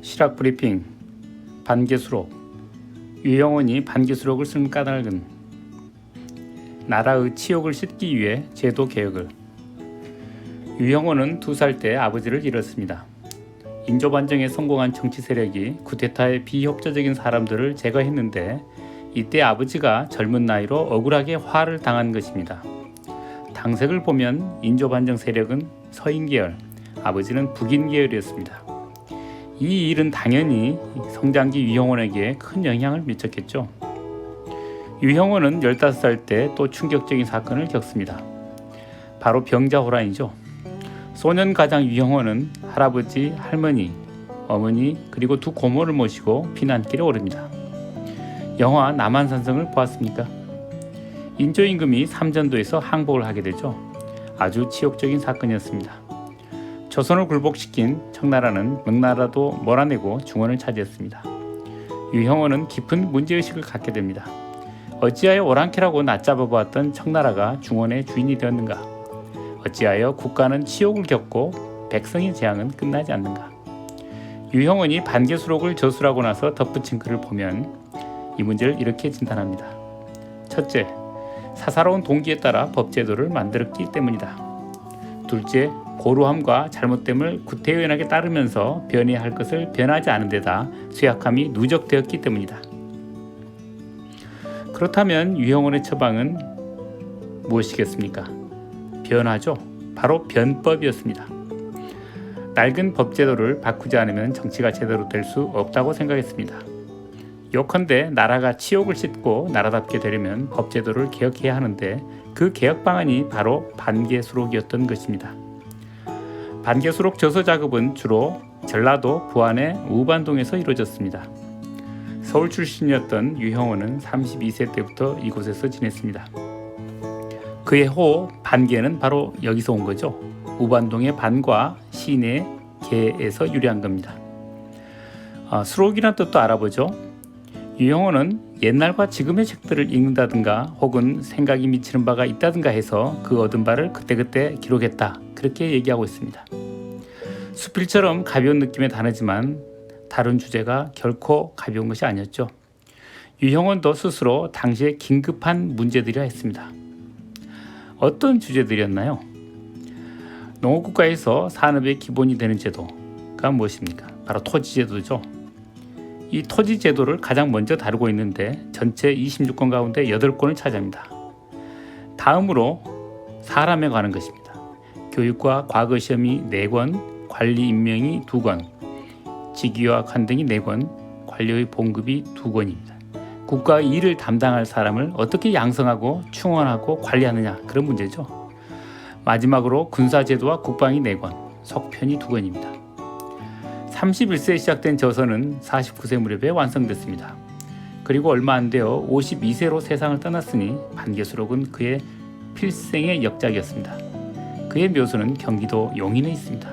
실학 브리핑. 반계수록. 유형원이 반계수록을 쓰는 까닭은 나라의 치욕을 씻기 위해 제도 개혁을. 유형원은 2살 때 아버지를 잃었습니다. 인조반정에 성공한 정치 세력이 쿠데타에 비협조적인 사람들을 제거했는데 이때 아버지가 젊은 나이로 억울하게 화를 당한 것입니다. 당색을 보면 인조반정 세력은 서인계열, 아버지는 북인계열이었습니다. 이 일은 당연히 성장기 유형원에게 큰 영향을 미쳤겠죠. 유형원은 15살 때 또 충격적인 사건을 겪습니다. 바로 병자호란이죠. 소년가장 유형원은 할아버지, 할머니, 어머니 그리고 2 고모를 모시고 피난길에 오릅니다. 영화 남한산성을 보았습니까? 인조임금이 삼전도에서 항복을 하게 되죠. 아주 치욕적인 사건이었습니다. 조선을 굴복시킨 청나라는 명나라도 몰아내고 중원을 차지했습니다. 유형원은 깊은 문제의식을 갖게 됩니다. 어찌하여 오랑캐라고 낮잡아보았던 청나라가 중원의 주인이 되었는가? 어찌하여 국가는 치욕을 겪고 백성의 재앙은 끝나지 않는가? 유형원이 반계수록을 저술하고 나서 덧붙인 글을 보면 이 문제를 이렇게 진단합니다. 첫째, 사사로운 동기에 따라 법제도를 만들었기 때문이다. 둘째, 고루함과 잘못됨을 구태의연하게 따르면서 변해야 할 것을 변하지 않은 데다 쇠약함이 누적되었기 때문이다. 그렇다면 유형원의 처방은 무엇이겠습니까? 변화죠. 바로 변법이었습니다. 낡은 법제도를 바꾸지 않으면 정치가 제대로 될 수 없다고 생각했습니다. 요컨대 나라가 치욕을 씻고 나라답게 되려면 법제도를 개혁해야 하는데 그 개혁 방안이 바로 반계수록이었던 것입니다. 반계수록 저서 작업은 주로 전라도 부안의 우반동에서 이루어졌습니다. 서울 출신이었던 유형원은 32세 때부터 이곳에서 지냈습니다. 그의 호 반계는 바로 여기서 온 거죠. 우반동의 반과 시내 계에서 유래한 겁니다. 수록이라는 뜻도 알아보죠. 유형원은 옛날과 지금의 책들을 읽는다든가 혹은 생각이 미치는 바가 있다든가 해서 그 얻은 바를 그때그때 기록했다. 그렇게 얘기하고 있습니다. 수필처럼 가벼운 느낌의 단어지만 다룬 주제가 결코 가벼운 것이 아니었죠. 유형원도 스스로 당시에 긴급한 문제들이라 했습니다. 어떤 주제들이었나요? 농업국가에서 산업의 기본이 되는 제도가 무엇입니까? 바로 토지제도죠. 이 토지제도를 가장 먼저 다루고 있는데 전체 26권 가운데 8권을 차지합니다. 다음으로 사람에 관한 것입니다. 교육과 과거시험이 4권, 관리 임명이 2권, 직위와 관등이 4권, 관료의 봉급이 2권입니다. 국가의 일을 담당할 사람을 어떻게 양성하고 충원하고 관리하느냐, 그런 문제죠. 마지막으로 군사제도와 국방이 4권, 속편이 2권입니다. 31세에 시작된 저서는 49세 무렵에 완성됐습니다. 그리고 얼마 안 되어 52세로 세상을 떠났으니 반계수록은 그의 필생의 역작이었습니다. 그의 묘소는 경기도 용인에 있습니다.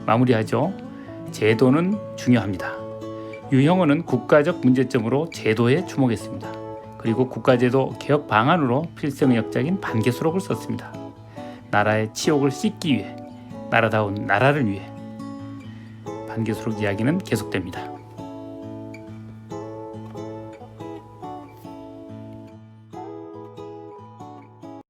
마무리하죠. 제도는 중요합니다. 유형원은 국가적 문제점으로 제도에 주목했습니다. 그리고 국가제도 개혁 방안으로 필생의 역작인 반계수록을 썼습니다. 나라의 치욕을 씻기 위해, 나라다운 나라를 위해. 반계수록 이야기는 계속됩니다.